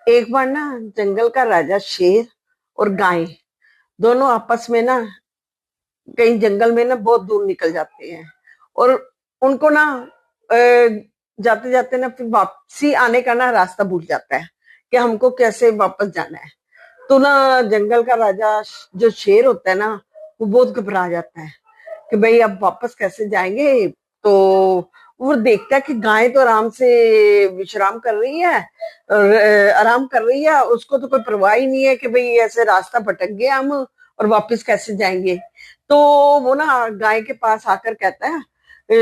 एक बार ना जंगल का राजा शेर और गाय दोनों आपस में ना कहीं जंगल में ना बहुत दूर निकल जाते हैं। और उनको ना जाते जाते ना फिर वापसी आने का ना रास्ता भूल जाता है कि हमको कैसे वापस जाना है। तो ना जंगल का राजा जो शेर होता है ना, वो बहुत घबरा जाता है कि भाई अब वापस कैसे जाएंगे। तो वो देखता है कि गाय तो आराम से विश्राम कर रही है और आराम कर रही है, उसको तो कोई परवाह ही नहीं है कि भाई ऐसे रास्ता भटक गया हम और वापस कैसे जाएंगे। तो वो ना गाय के पास आकर कहता है,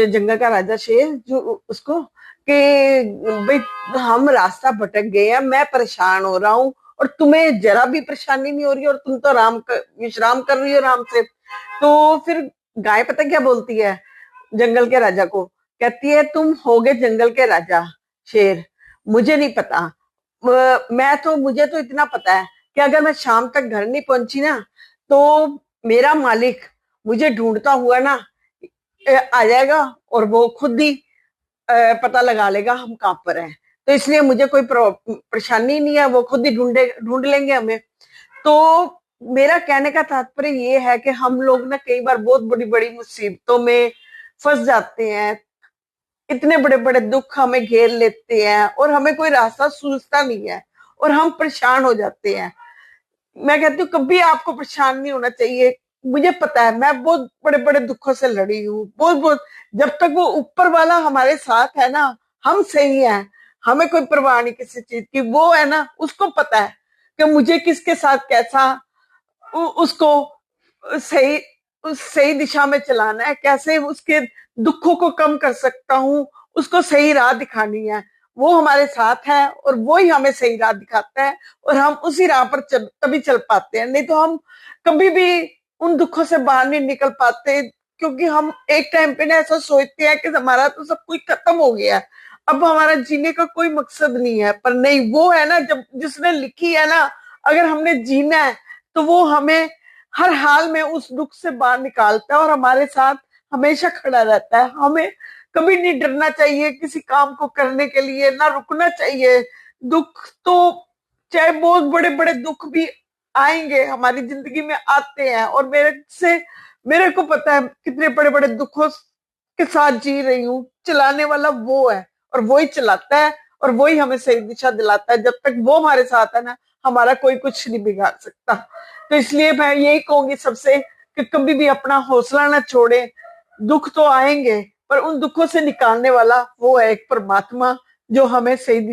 जंगल का राजा शेर जो उसको, कि भाई हम रास्ता भटक गए हैं, मैं परेशान हो रहा हूँ और तुम्हें जरा भी परेशानी नहीं हो रही और तुम तो विश्राम कर रही हो आराम से। तो फिर गाय पता क्या बोलती है जंगल के राजा को, कहती है तुम होगे जंगल के राजा शेर, मुझे नहीं पता। मैं तो मुझे तो इतना पता है कि अगर मैं शाम तक घर नहीं पहुंची ना, तो मेरा मालिक मुझे ढूंढता हुआ ना आ जाएगा और वो खुद ही पता लगा लेगा हम कहाँ पर हैं। तो इसलिए मुझे कोई परेशानी नहीं है, वो खुद ही ढूंढ लेंगे हमें। तो मेरा कहने का तात्पर्य ये है कि हम लोग ना कई बार बहुत बड़ी बड़ी मुसीबतों में फंस जाते हैं, इतने बड़े बड़े दुख हमें घेर लेते हैं और हमें कोई रास्ता सूझता नहीं है और हम परेशान हो जाते हैं। मैं कहती हूँ कभी आपको परेशान नहीं होना चाहिए। मुझे पता है मैं बहुत बड़े बड़े दुखों से लड़ी हूँ, बहुत बहुत। जब तक वो ऊपर वाला हमारे साथ है ना, हम सही हैं, हमें कोई परवाह नहीं किसी चीज की। वो है ना, उसको पता है कि मुझे किसके साथ कैसा उसको सही उस सही दिशा में चलाना है, कैसे उसके दुखों को कम कर सकता हूँ, उसको सही राह दिखानी है। वो हमारे साथ है और वो ही हमें सही राह दिखाता है और हम उसी राह पर तभी चल पाते हैं। नहीं तो हम कभी भी उन दुखों से बाहर नहीं निकल पाते, क्योंकि हम एक टाइम पे ना ऐसा सोचते हैं कि हमारा तो सब कुछ खत्म हो गया है, अब हमारा जीने का कोई मकसद नहीं है। पर नहीं, वो है ना जब जिसने लिखी है ना, अगर हमने जीना है तो वो हमें हर हाल में उस दुख से बाहर निकालता है और हमारे साथ हमेशा खड़ा रहता है। हमें कभी नहीं डरना चाहिए किसी काम को करने के लिए, ना रुकना चाहिए। दुख तो चाहे बहुत बड़े बड़े दुख भी आएंगे हमारी जिंदगी में, आते हैं। और मेरे को पता है कितने बड़े बड़े दुखों के साथ जी रही हूँ। चलाने वाला वो है और वो ही चलाता है और वो ही हमें सही दिशा दिलाता है। जब तक वो हमारे साथ है ना, हमारा कोई कुछ नहीं बिगाड़ सकता। तो इसलिए मैं यही कहूंगी सबसे कि कभी भी अपना हौसला ना छोड़े। दुख तो आएंगे पर उन दुखों से निकालने वाला वो है एक परमात्मा, जो हमें सही दिशा